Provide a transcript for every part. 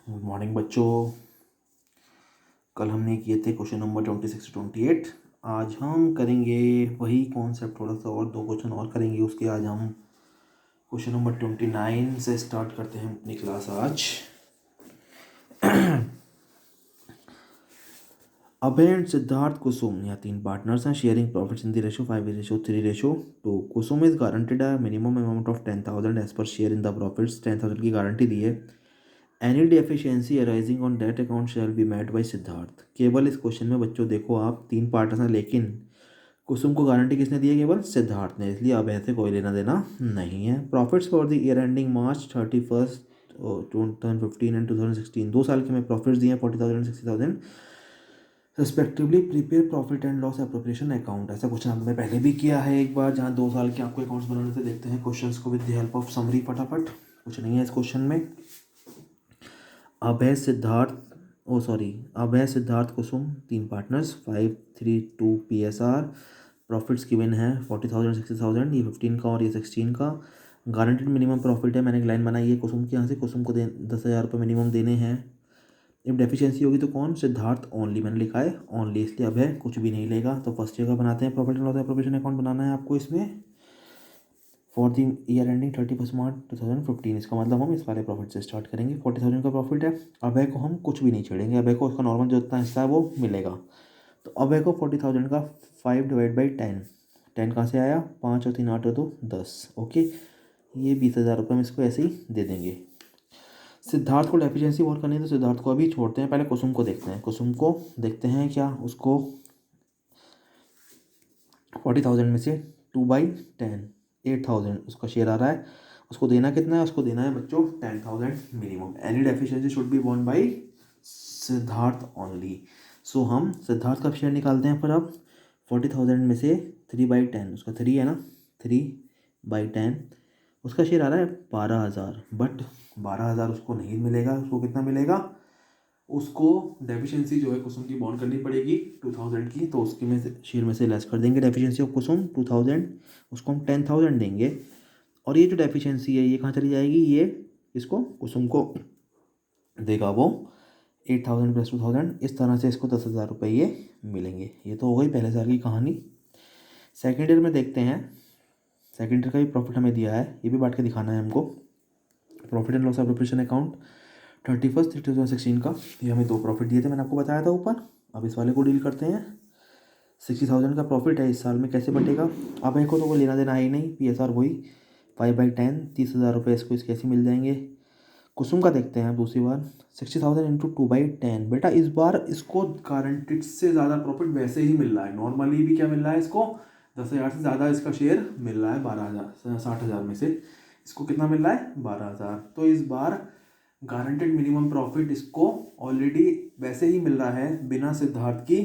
Good morning बच्चों। कल हमने किए थे क्वेश्चन नंबर 26 to 28। आज हम करेंगे वही कॉन्सेप्ट, थोड़ा सा और 2 क्वेश्चन और करेंगे उसके। आज हम क्वेश्चन नंबर 29 से स्टार्ट करते हैं अपनी क्लास आज। अभय एंड सिद्धार्थ कुसुम, यहाँ 3 पार्टनर्स हैं, sharing profits in the ratio 5:3:2। Kusum is guaranteed a minimum amount of 10,000 as per share in the profits. 10,000 की गारंटी दी है। Any deficiency arising on that account shall be met by Siddharth. केवल इस question में बच्चों देखो आप 3 पार्टनर्स हैं, लेकिन कुसुम को गारंटी किसने दी है? केवल सिद्धार्थ ने, इसलिए अब ऐसे कोई लेना देना नहीं है। Profits for the year ending March 31, 2015 and 2016, 2 साल के में प्रॉफिट्स दिए हैं 40,000 60,000 respectively. Prepare profit and loss appropriation account. ऐसा क्वेश्चन हमने पहले भी किया है एक बार, जहाँ 2 साल के आपको अकाउंट्स बनाने थे। देखते हैं क्वेश्चंस को with the help of summary फटाफट। कुछ नहीं है इस क्वेश्चन में। अभय सिद्धार्थ कुसुम 3 पार्टनर्स, 5:3:2 PSR। प्रॉफिट्स गिवन है 40,000 60,000, ये 15 का और ये 16 का। गारंटेड मिनिमम प्रॉफिट है, मैंने एक लाइन बनाई है कुसुम के यहाँ से। कुसुम को 10,000 रुपये मिनिमम देने हैं। इफ डेफिशिएंसी होगी तो कौन? सिद्धार्थ ओनली, मैंने लिखा है ओनली, इसलिए अभय कुछ भी नहीं लेगा। तो फर्स्ट ईयर का बनाते हैं, profit and loss appropriation account बनाना है आपको इसमें for the year ending 31 March 2015। इसका मतलब हम इस वाले प्रॉफिट से स्टार्ट करेंगे। 40,000 का प्रॉफिट है। अभय को हम कुछ भी नहीं छेड़ेंगे, अभय को उसका नॉर्मल जो जितना हिस्सा है वो मिलेगा। तो अभय को 40,000 का 5/10, 10 कहाँ से आया? 5 और 3 8 और 2 10। ओके, ये 20,000 रुपये हम इसको ऐसे ही दे देंगे। सिद्धार्थ को डेफिशिएंसी और करनी है, तो सिद्धार्थ को अभी छोड़ते हैं, पहले कुसुम को देखते हैं। कुसुम को देखते हैं क्या उसको 40,000 में से 2/10 8,000 उसका शेयर आ रहा है। उसको देना कितना है? उसको देना है बच्चों 10,000 minimum. Any deficiency should be borne by Siddharth only. So हम सिद्धार्थ का शेयर निकालते हैं। पर अब 40,000 में से 3/10, उसका 3 है ना, 3/10 उसका शेयर आ रहा है 12,000। बट 12,000 उसको नहीं मिलेगा। उसको कितना मिलेगा? उसको डेफिशिएंसी जो है कुसुम की बॉन्ड करनी पड़ेगी 2,000 की, तो उसके में से शेयर में से लेस कर देंगे डेफिशिएंसी ऑफ कुसुम 2,000। उसको हम 10,000 देंगे। और ये जो डेफिशिएंसी है ये कहाँ चली जाएगी? ये इसको कुसुम को देगा वो 8,000 + 2,000। इस तरह से इसको 10,000 रुपये ये मिलेंगे। ये तो हो गई पहले साल की कहानी। सेकेंड ईयर में देखते हैं। सेकेंड ईयर का भी प्रॉफिट हमें दिया है, ये भी बांट के दिखाना है हमको। Profit and loss appropriation account 31 2016 का, ये हमें 2 प्रॉफिट दिए थे, मैंने आपको बताया था ऊपर। अब इस वाले को डील करते हैं। 60,000 का प्रॉफिट है, इस साल में कैसे बटेगा? अब एक को तो वो लेना देना है ही नहीं, PSR वही 5/10 30,000 रुपये इसको इसके ऐसे मिल जाएंगे। कुसुम का देखते हैं दूसरी बार। 60,000 इंटू 2/10। बेटा इस बार इसको गारंटेड से ज़्यादा प्रॉफिट वैसे ही मिल रहा है। नॉर्मली भी क्या मिल रहा है इसको? 10,000 से ज़्यादा इसका शेयर मिल रहा है 12,000 60,000 में से इसको कितना मिल रहा है? 12,000। तो इस बार गारंटेड मिनिमम प्रॉफिट इसको ऑलरेडी वैसे ही मिल रहा है बिना सिद्धार्थ की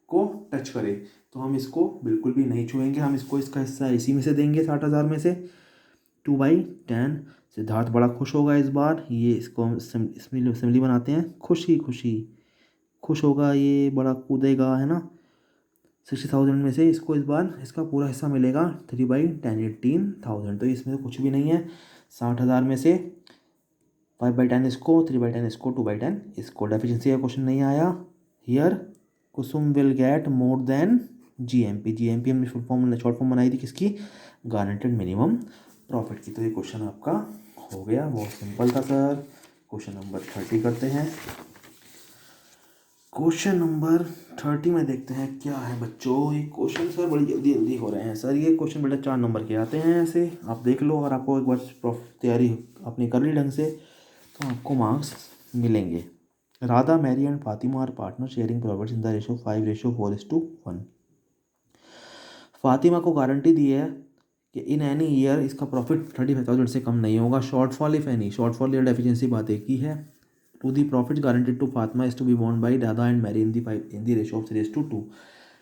को टच करे। तो हम इसको बिल्कुल भी नहीं छुएंगे, हम इसको इसका हिस्सा इसी में से देंगे 60,000 में से 2/10। सिद्धार्थ बड़ा खुश होगा इस बार। ये इसको हम सिमली बनाते हैं, खुशी खुशी खुश होगा, ये बड़ा कूदेगा, है ना। 60,000 में से इसको इस बार इसका पूरा हिस्सा मिलेगा 3/10 18,000। तो इसमें तो कुछ भी नहीं है। 60,000 में से 5/10 इसको, 3/10 इसको, 2/10 इसको। डेफिशिएंसी का क्वेश्चन नहीं आया। Here Kusum will get more than GMP हमने शॉर्ट फॉर्म बनाई थी किसकी? गारंटेड मिनिमम प्रॉफिट की। तो ये क्वेश्चन आपका हो गया, बहुत सिंपल था सर। क्वेश्चन नंबर 30 करते हैं। क्वेश्चन नंबर 30 में देखते हैं क्या है बच्चों। ये क्वेश्चन सर बड़ी जल्दी जल्दी हो रहे हैं सर। ये क्वेश्चन बेटा 4 नंबर के आते हैं ऐसे, आप देख लो। अगर आपको एक बार तैयारी अपनी कर ली ढंग से तो आपको मार्क्स मिलेंगे। Radha, Mary and Fatima are partner sharing profits in the ratio 5:4:1। Fatima को गारंटी दी है कि इन एनी ईयर इसका प्रॉफिट 35,000 से कम नहीं होगा। शॉर्टफॉल इफ एनी, शॉर्टफॉल या डेफिशिएंसी बात एक ही है। To the profit guaranteed to Fatima is to be bond by Radha and Mary in the ratio of 3:2।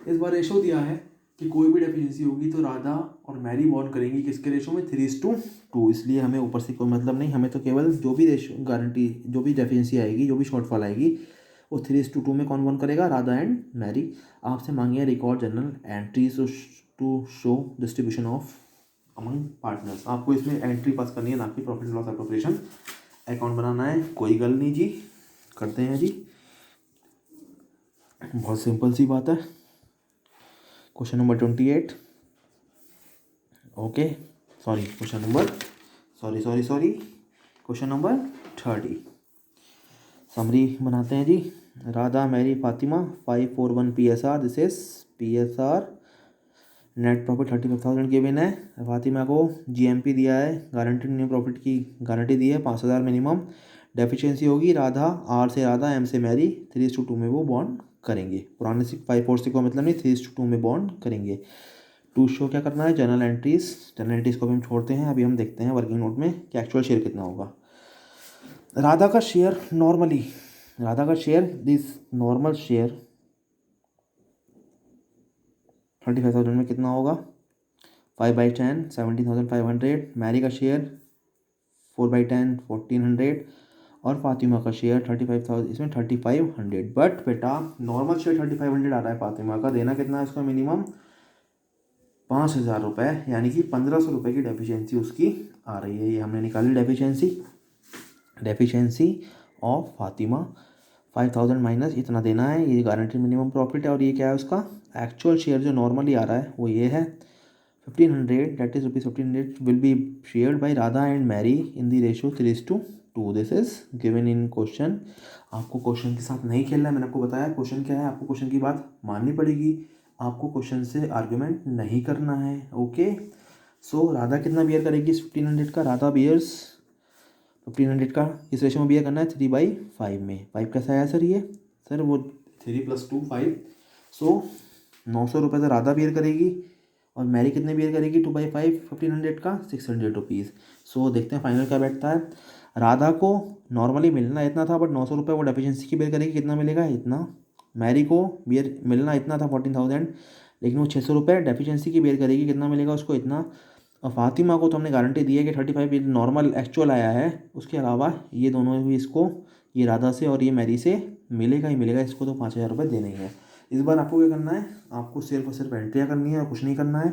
इस बार रेशो दिया है कि कोई भी डेफिशिएंसी होगी तो राधा और मैरी बॉन्ड करेंगी किसके रेशो में? 3:2। इसलिए हमें ऊपर से कोई मतलब नहीं, हमें तो केवल जो भी रेशो गारंटी, जो भी डेफिशिएंसी आएगी, जो भी शॉर्टफॉल आएगी, वो 3:2 में कौन बॉन्ड करेगा? Radha and Mary. आपसे मांगिए record general entries to show distribution of among partners. आपको इसमें एंट्री पास करनी है, ना कि profit and loss appropriation account बनाना है, कोई गल नहीं जी, करते हैं जी। बहुत सिंपल सी बात है। Question number 28, okay sorry question number question number 30। Summary बनाते हैं जी। Radha Mary Fatima 541 PSR, this is PSR। Net profit 35,000 given है। फातिमा को GMP दिया है, गारंटेड न्यू प्रॉफिट की गारंटी दी है 5,000 मिनिमम। डेफिशिएंसी होगी राधा, R से राधा, M से मैरी, 3:2 में वो बॉन्ड करेंगे। पुराने 5 4 का मतलब नहीं, 3:2 में बॉन्ड करेंगे। टू शो क्या करना है, जर्नल एंट्रीज को भी हम छोड़ते हैं। अभी हम देखते हैं वर्किंग नोट में कि एक्चुअल शेयर कितना होगा। राधा का शेयर दिस नॉर्मल शेयर 35,000 में कितना होगा, 5/10 17,500। मैरी का शेयर 4/10 1,400 और फातिमा का शेयर 35,000, इसमें 3,500। बट बेटा नॉर्मल शेयर 3,500 आ रहा है, फातिमा का देना कितना है उसका मिनिमम 5,000 रुपये, यानी कि 1,500 रुपये की डेफिशिएंसी उसकी आ रही है। ये हमने निकाली डेफिशिएंसी ऑफ फातिमा 5,000 माइनस इतना देना है, ये गारंटेड मिनिमम प्रॉफिट है। और ये क्या है उसका एक्चुअल शेयर जो नॉर्मली आ रहा है वो ये है 1,500, that is ₹1,500 will be shared by Radha and Mary in the ratio 3:2। This is given in question. आपको क्वेश्चन के साथ नहीं खेलना है, मैंने आपको बताया क्वेश्चन क्या है, आपको क्वेश्चन की बात माननी पड़ेगी, आपको क्वेश्चन से आर्ग्यूमेंट नहीं करना है। ओके सो राधा कितना बियर करेगी इस 1,500 का, राधा बियर्स 1,500 का किस रेशियो में बियर करना है, 3/5 में। 5 कैसा आया सर, ये सर वो 3 + 2 5। सो 900 रुपये तो राधा बियर करेगी और मैरी कितने बियर करेगी 2/5 1,500 का 600 रुपीज़। सो देखते हैं फाइनल क्या बैठता है। राधा को नॉर्मली मिलना इतना था, बट 900 रुपये वो डेफिशिएंसी की बियर करेगी, कितना मिलेगा इतना। मैरी को बियर मिलना इतना था 14,000, लेकिन वो 600 रुपये डेफिशिएंसी की बियर करेगी, कितना मिलेगा उसको इतना। और फातिमा को तो हमने गारंटी दी है कि 35 नॉर्मल एक्चुअल आया है, उसके अलावा ये दोनों भी इसको, ये राधा से और ये मैरी से मिलेगा ही मिलेगा, इसको तो 5,000 रुपये देने ही है। इस बार आपको क्या करना है, आपको सिर्फ और सिर्फ एंट्रियाँ करनी है और कुछ नहीं करना है।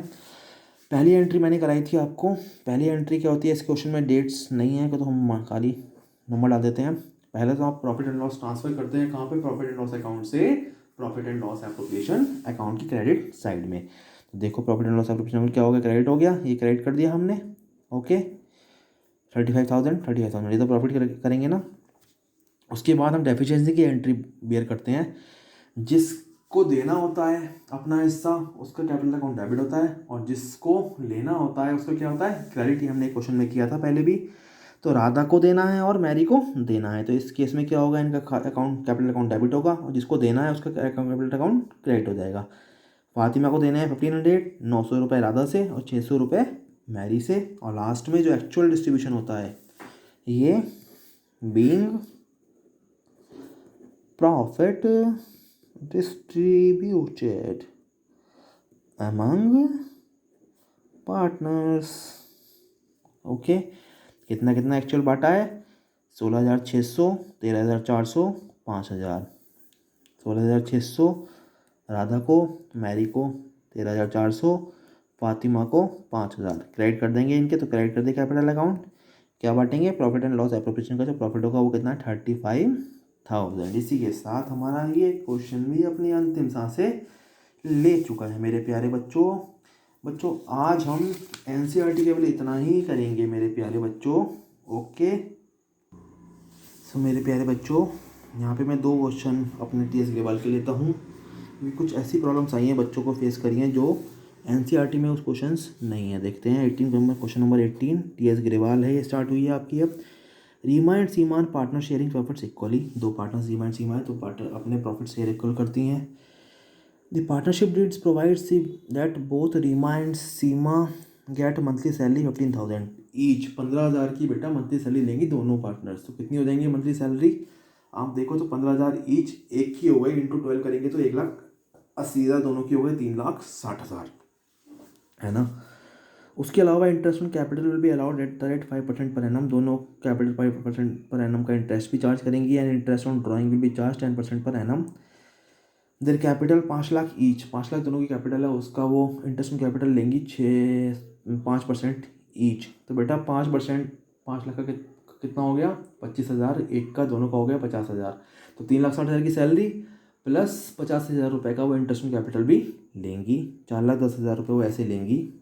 पहली एंट्री मैंने कराई थी आपको। पहली एंट्री क्या होती है, इस क्वेश्चन में डेट्स नहीं है तो हम खाली नंबर डाल देते हैं। पहले तो आप प्रॉफिट एंड लॉस ट्रांसफर करते हैं कहाँ पे, प्रॉफिट एंड लॉस अकाउंट से profit and loss appropriation account की क्रेडिट साइड में। तो देखो profit and loss appropriation account क्या हो गया, क्रेडिट हो गया, ये क्रेडिट कर दिया हमने। ओके 35,000 ये तो प्रॉफिट करेंगे ना। उसके बाद हम डेफिशिएंसी की एंट्री बियर करते हैं। जिसको देना होता है अपना हिस्सा उसका कैपिटल अकाउंट डेबिट होता है, और जिसको लेना होता है उसका क्या होता है क्रेडिट। ही हमने क्वेश्चन में किया था पहले भी। तो राधा को देना है और मैरी को देना है, तो इस केस में क्या होगा, इनका अकाउंट कैपिटल अकाउंट डेबिट होगा और जिसको देना है उसका कैपिटल अकाउंट क्रेडिट हो जाएगा। फातिमा को देना है 1,500, 900 रुपये राधा से और 600 रुपये मैरी से। और लास्ट में जो एक्चुअल डिस्ट्रीब्यूशन होता है ये being profit distributed among partners। Okay कितना कितना एक्चुअल बांटा है, 16,600, 13,400, 5,000। 16,600 राधा को, मैरी को 13,400, फातिमा को 5,000। क्रेडिट कर देंगे इनके, तो क्रेडिट कर दे कैपिटल अकाउंट। क्या बांटेंगे, प्रॉफिट एंड लॉस एप्रोप्रिएशन का जो प्रॉफिट होगा वो कितना 35,000। इसी के साथ हमारा ये क्वेश्चन भी अपनी अंतिम सांसें ले चुका है मेरे प्यारे बच्चों आज हम NCERT केवल इतना ही करेंगे मेरे प्यारे बच्चों। ओके सो मेरे प्यारे बच्चों यहाँ पे मैं 2 क्वेश्चन अपने TS ग्रेवाल के लेता हूँ, क्योंकि कुछ ऐसी प्रॉब्लम्स आई हैं बच्चों को फेस करी हैं जो NCERT में उस क्वेश्चंस नहीं है। देखते हैं 18 number, question number 18 TS Grewal है, ये स्टार्ट हुई है आपकी। अब Reema and Seema are partner sharing profits equally. 2 partners Reema and Seema है, तो पार्टनर अपने प्रॉफिट शेयर इक्वल करती हैं। The partnership deeds provides that both Reema and Seema get monthly salary 15,000 each. 15,000 की बेटा मंथली सैलरी लेंगी दोनों पार्टनर्स। तो कितनी हो जाएंगी मंथली सैलरी, आप देखो तो 15,000 ईच, एक की हो गई, इंटू 12 करेंगे तो 1,80,000, दोनों की हो गई 3,60,000, है ना। उसके अलावा interest on capital will be allowed at the rate 5% per annum. दोनों कैपिटल 5% पर एनम का इंटरेस्ट भी चार्ज करेंगी, and interest on drawing will be charge 10% per annum. There capital 5 lakh each, 5 lakh दोनों की कैपिटल है, उसका वो इंटरेस्ट ऑन कैपिटल लेंगी 5% ईच। तो बेटा 5% 5 लाख का कितना हो गया 25,000, एक का दोनों का हो गया 50,000। तो 3,60,000 की सैलरी प्लस 50,000 रुपये का वो इंटरेस्ट ऑन कैपिटल भी लेंगी। 4,10,000 रुपये वो ऐसे लेंगी।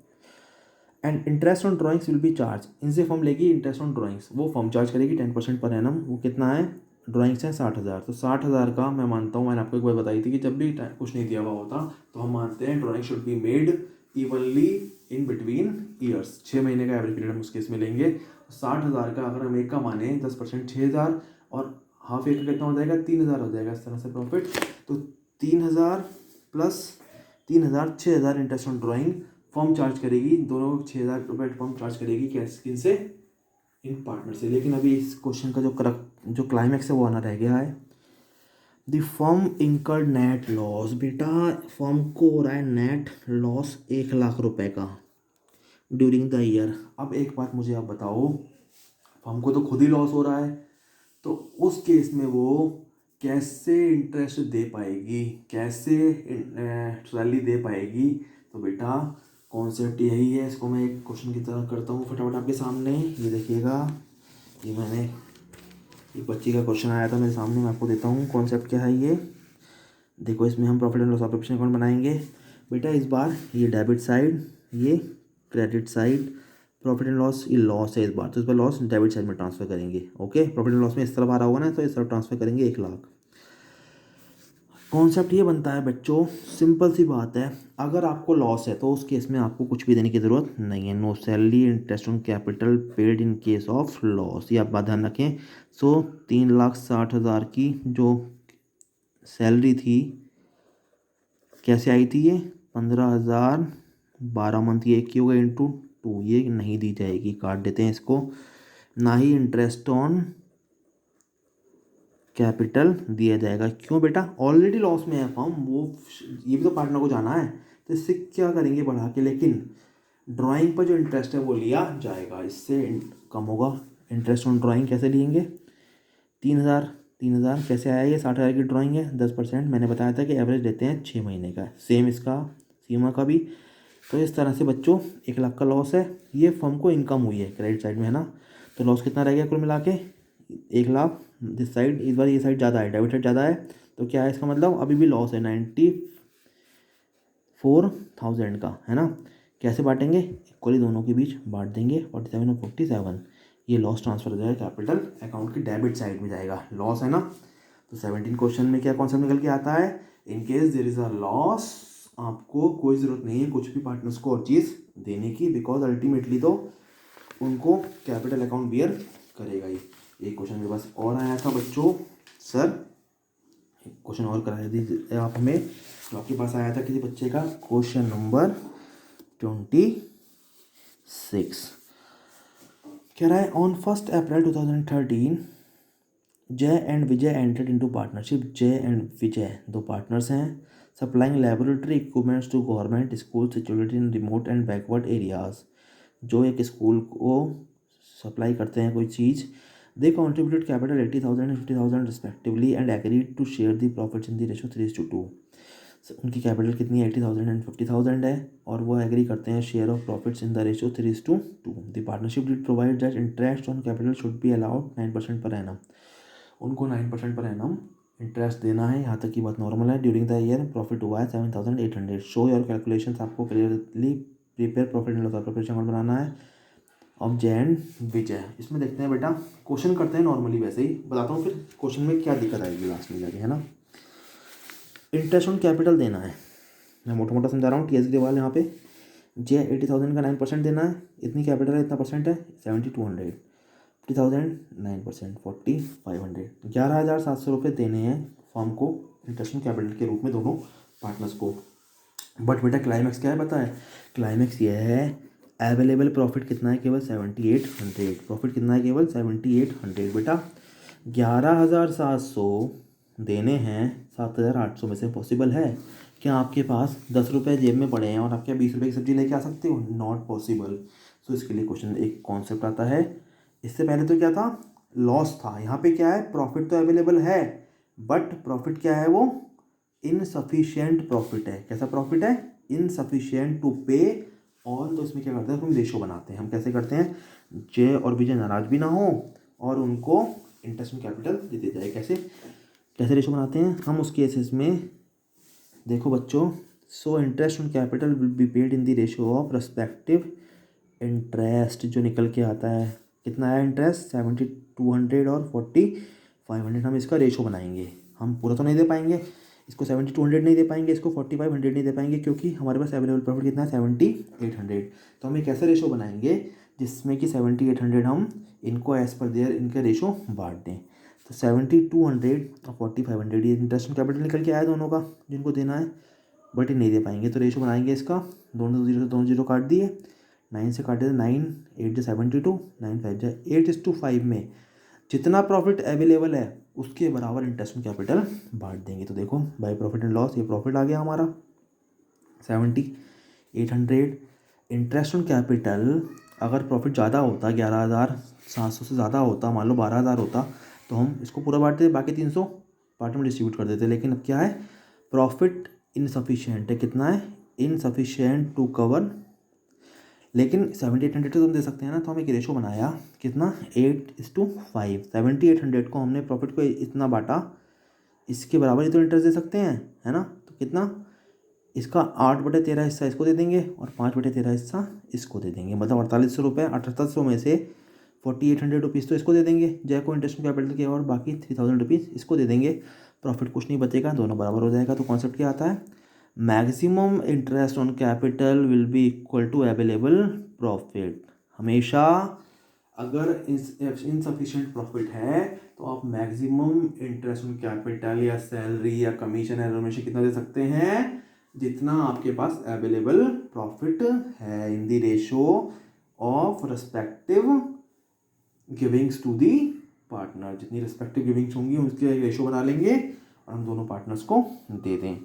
And interest on drawings will be charge, इनसे फर्म लेगी इंटरेस्ट ऑन ड्राइंग्स, वो फर्म चार्ज करेगी 10% पर एनम। वो कितना है, ड्राइंग्स हैं 60,000, तो 60,000 का मैं मानता हूँ, मैंने आपको एक बार बताई थी कि जब भी कुछ नहीं दिया हुआ होता तो हम मानते हैं drawing should be made evenly in between years, 6 महीने का एवरेज पीरियड हम उस केस में लेंगे। 60,000 का अगर हम एक का माने 10% 6,000 और हाफ ईयर का कितना हो जाएगा 3,000 हो जाएगा इस तरह से प्रॉफिट। तो 3,000 plus 3,000 6,000 interest on drawing firm charge करेगी, दोनों 6,000 रुपये फर्म चार्ज करेगी कैसे, किन से, इन पार्टनर से। लेकिन अभी इस क्वेश्चन का जो क्लाइमैक्स है वो आना रह गया है। The firm incurred net loss, बेटा फर्म को हो रहा है नेट लॉस 1,00,000 रुपये का ड्यूरिंग द ईयर। अब एक बात मुझे आप बताओ, फर्म को तो खुद ही लॉस हो रहा है, तो उस केस में वो कैसे इंटरेस्ट दे पाएगी, कैसे सैलरी दे पाएगी। तो बेटा कॉन्सेप्ट यही है, इसको मैं एक क्वेश्चन की तरह करता हूँ फटाफट आपके सामने। ये देखिएगा, ये मैंने एक बच्ची का क्वेश्चन आया था मेरे सामने, मैं आपको देता हूँ कॉन्सेप्ट क्या है ये। देखो इसमें हम profit and loss operation account बनाएंगे। बेटा इस बार ये डेबिट साइड, ये credit side, profit and loss ये लॉस है इस बार, तो इस बार लॉस डेबिट साइड में ट्रांसफर करेंगे। ओके, प्रॉफिट एंड लॉस में इस तरफ आ रहा होगा ना, तो इस तरफ ट्रांसफर करेंगे 1,00,000। कॉन्सेप्ट ये बनता है बच्चों, सिंपल सी बात है, अगर आपको लॉस है तो उस केस में आपको कुछ भी देने की ज़रूरत नहीं है। No salary interest on capital paid in case of loss, ये आप बात ध्यान रखें। सो 3,60,000 की जो सैलरी थी कैसे आई थी, ये 15,000 12 मंथ, ये एक ही होगा इंटू 2, ये नहीं दी जाएगी, काट देते हैं इसको। ना ही इंटरेस्ट ऑन कैपिटल दिया जाएगा, क्यों बेटा ऑलरेडी लॉस में है फर्म, वो ये भी तो पार्टनर को जाना है, तो इससे क्या करेंगे बढ़ा के, लेकिन ड्राइंग पर जो इंटरेस्ट है वो लिया जाएगा, इससे कम होगा। इंटरेस्ट ऑन ड्राइंग कैसे लेंगे, 3,000 कैसे आया, ये 60,000 की ड्राइंग है, 10% मैंने बताया था कि एवरेज लेते हैं 6 महीने का, सेम इसका सीमा का भी। तो इस तरह से बच्चों 1,00,000 का लॉस है, ये फर्म को इनकम हुई है क्रेडिट साइड में, है ना। तो लॉस कितना रह गया कुल मिला के 1,00,000। दिस साइड इस बार ये साइड ज़्यादा है, डेबिट साइड ज़्यादा है, तो क्या है इसका मतलब अभी भी लॉस है 94,000 का, है ना। कैसे बांटेंगे, इक्वली दोनों के बीच बांट देंगे, 47 और 47, ये लॉस ट्रांसफर हो जाएगा कैपिटल अकाउंट की डेबिट साइड में जाएगा, लॉस है ना। तो 17 क्वेश्चन में क्या कॉन्सेप्ट निकल के आता है, in case there is a loss, आपको कोई ज़रूरत नहीं है कुछ भी पार्टनर्स को और चीज़ देने की, बिकॉज अल्टीमेटली तो उनको कैपिटल अकाउंट बियर करेगा ही। एक क्वेश्चन मेरे पास और आया था बच्चों, सर एक क्वेश्चन और करा दीजिए आप हमें, तो आपके पास आया था किसी बच्चे का क्वेश्चन नंबर 26, कह रहा है on 1 April 2013 Jay and Vijay entered into partnership. Jay and Vijay दो पार्टनर्स हैं, supplying laboratory equipments to government school situated in remote and backward areas. जो एक स्कूल को सप्लाई करते हैं कोई चीज़। They contributed capital 80,000 and 50,000 respectively and agreed to share the profits in the ratio 3:2। उनकी कैपिटल कितनी है 80,000 एंड 50,000 है, और वो एग्री करते हैं share of profits in the ratio 3:2। The partnership did provide that interest on capital should be allowed 9% per annum. उनको 9% per annum interest देना है, यहाँ तक की बात नॉर्मल है। ड्यूरिंग द ईयर प्रॉफिट हुआ है 7,800। शो योर कैलकुलेशन, आपको clearly prepare profit and loss operation account बनाना है अब जय एंड विजय। इसमें देखते हैं बेटा, क्वेश्चन करते हैं नॉर्मली वैसे ही, बताता हूँ फिर क्वेश्चन में क्या दिक्कत आएगी लास्ट में जाके, है ना। इंटरेस्ट ऑन कैपिटल देना है, मैं मोटा मोटा समझा रहा हूँ, केजरीवाल यहाँ पे जय 80,000 का 9% देना है, इतनी कैपिटल है इतना परसेंट है 7,200, 50,000 9% 4,500, 11,700 रुपये देने हैं फर्म को इंटरेस्ट ऑन कैपिटल के रूप में दोनों पार्टनर्स को। बट बेटा क्लाइमैक्स क्या है पता है, क्लाइमैक्स ये है अवेलेबल प्रॉफिट कितना है केवल 7,800, प्रॉफिट कितना है केवल 7,800। बेटा 11,700 देने हैं 7,800 में से पॉसिबल है क्या आपके पास 10 रुपये जेब में पड़े हैं और आप क्या 20 रुपये की सब्जी लेके आ सकते हो, नॉट पॉसिबल। सो इसके लिए क्वेश्चन एक कॉन्सेप्ट आता है, इससे पहले तो क्या था लॉस था, यहाँ पे क्या है प्रॉफिट तो अवेलेबल है बट प्रॉफिट क्या है वो इनसफिशिएंट प्रॉफिट है। कैसा प्रॉफिट है, इनसफिशिएंट टू पे ऑल। तो इसमें क्या करते हैं हम रेशो बनाते हैं, हम कैसे करते हैं, जय और विजय नाराज भी ना हो और उनको इंटरेस्ट ऑन कैपिटल दे दिया जाए। कैसे कैसे रेशो बनाते हैं हम उस केसेस में, देखो बच्चों, so interest on capital will be paid in the ratio of respective interest, जो निकल के आता है कितना है इंटरेस्ट 7200 और 4500, हम इसका रेशो बनाएंगे। हम पूरा तो नहीं दे पाएंगे इसको, 7200 नहीं दे पाएंगे इसको, 4500 नहीं दे पाएंगे क्योंकि हमारे पास अवेलेबल प्रॉफिट कितना है 7800। तो हम एक ऐसा रेशो बनाएंगे जिसमें कि 7800 हम इनको एज पर देयर इनके रेशो बांट दें। तो 7200 और 4500 ये इंटरेस्ट कैपिटल निकल के आया दोनों का जिनको देना है, बट ये नहीं दे पाएंगे। तो रेशो बनाएंगे इसका, दोनों जीरो काट दिए, 9 से काटे तो 9, 8 जो 72, 9 5 जो 8:5 में जितना प्रॉफिट अवेलेबल है उसके बराबर इंटरेस्ट कैपिटल बांट देंगे। तो देखो बाय प्रॉफिट एंड लॉस ये प्रॉफिट आ गया हमारा 7800। इंटरेस्ट ऑन कैपिटल अगर प्रॉफिट ज़्यादा होता 11,700 से ज़्यादा होता, मान लो 12,000 होता, तो हम इसको पूरा बांट देते, बाकी 300 पार्ट में डिस्ट्रीब्यूट कर देते। लेकिन अब क्या है, प्रॉफिट इनसफिशिएंट है, कितना है इनसफिशिएंट टू कवर, लेकिन 7800 तो तुम दे सकते हैं ना। तो हम एक रेशो बनाया कितना 8:5, 7800 को हमने प्रॉफिट को इतना बांटा, इसके बराबर ही तो इंटरेस्ट दे सकते हैं, है ना। तो कितना, इसका 8/13 हिस्सा इसको दे देंगे और 5/13 हिस्सा इसको दे देंगे, मतलब 4800 रुपये, 7800 में से 4800 रुपीज़ तो इसको दे देंगे जय को इंटरेस्ट कैपिटल के, और बाकी 3000 रुपीज़ इसको दे देंगे। प्रॉफिट कुछ नहीं बचेगा, दोनों बराबर हो जाएगा। तो कॉन्सेप्ट क्या आता है, maximum interest on capital will be equal to available profit. हमेशा अगर इनसफिशिएंट प्रॉफिट है तो आप मैक्सिमम इंटरेस्ट ऑन कैपिटल या सैलरी या कमीशन या डोनेशन कितना दे सकते हैं, जितना आपके पास अवेलेबल प्रॉफिट है in the ratio of respective givings to the partner. जितनी रिस्पेक्टिव गिविंग्स होंगी उसके एक रेशो बना लेंगे और हम दोनों पार्टनर्स को दे दें।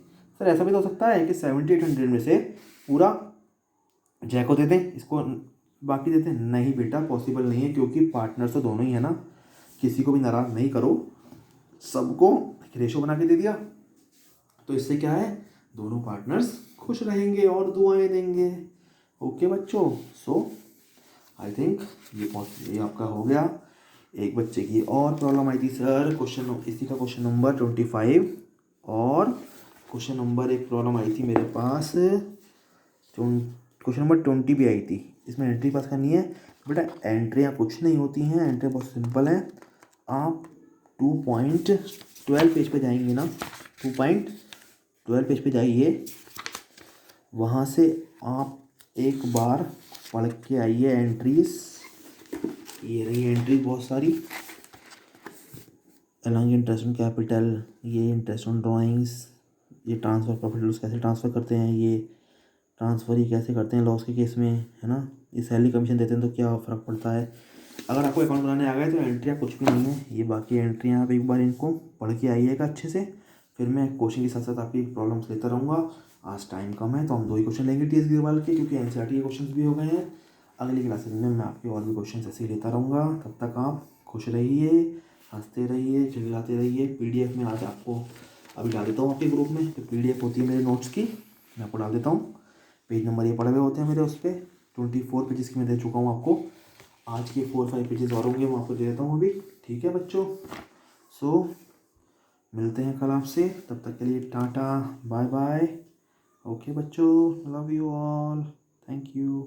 सर ऐसा भी तो हो सकता है कि 7800 में से पूरा जय को दे दें, इसको बाकी देते हैं, नहीं बेटा पॉसिबल नहीं है, क्योंकि पार्टनर्स तो दोनों ही है ना, किसी को भी नाराज़ नहीं करो, सबको रेशो बना के दे दिया। तो इससे क्या है, दोनों पार्टनर्स खुश रहेंगे और दुआएं देंगे। ओके बच्चों, सो आई थिंक ये आपका हो गया। एक बच्चे की और प्रॉब्लम आई थी सर, इसी का क्वेश्चन नंबर 25, और क्वेश्चन नंबर एक प्रॉब्लम आई थी मेरे पास, क्वेश्चन नंबर 20 भी आई थी। इसमें एंट्री पास करनी है बेटा, एंट्रियाँ कुछ नहीं होती हैं, एंट्री बहुत सिंपल है। आप 2.12 पेज पे जाएंगे ना, 2.12 पेज पे जाइए, वहाँ से आप एक बार पढ़ के आइए एंट्रीज। ये रही एंट्री बहुत सारी, अलॉन्ग इंटरेस्ट ऑन कैपिटल, ये इंटरेस्ट ऑन ड्राइंग्स, ये ट्रांसफ़र प्रॉफिट लॉस कैसे ट्रांसफ़र करते हैं, ये ट्रांसफ़र ही कैसे करते हैं लॉस के केस में, है ना। ये सैलरी कमीशन देते हैं तो क्या फ़र्क पड़ता है। अगर आपको अकाउंट बनाने आ गए तो एंट्रियाँ कुछ भी नहीं है, ये बाकी एंट्रियाँ आप एक बार इनको पढ़ के आइएगा अच्छे से। फिर मैं क्वेश्चन के साथ साथ आपकी प्रॉब्लम्स लेता रहूँगा। आज टाइम कम है तो हम 2 ही क्वेश्चन लेंगे TS ग्रेवाल के, क्योंकि NCERT के क्वेश्चन भी हो गए हैं। अगली क्लासेज में मैं आपके और भी क्वेश्चन ऐसे ही लेता रहूँगा। तब तक आप खुश रहिए, हंसते रहिए, चिल्लाते रहिए। PDF में आज आपको अभी डाल देता हूँ आपके ग्रुप में, तो PDF होती है मेरे नोट्स की, मैं आपको डाल देता हूँ। पेज नंबर ये पड़े हुए होते हैं मेरे, उस पर 24 पेजेस की मैं दे चुका हूँ आपको। आज के 4-5 पेजेस और होंगे, मैं आपको दे देता हूँ अभी। ठीक है बच्चों, सो मिलते हैं कल आपसे, तब तक के लिए टाटा बाय बाय। ओके बच्चों, love you all, thank you.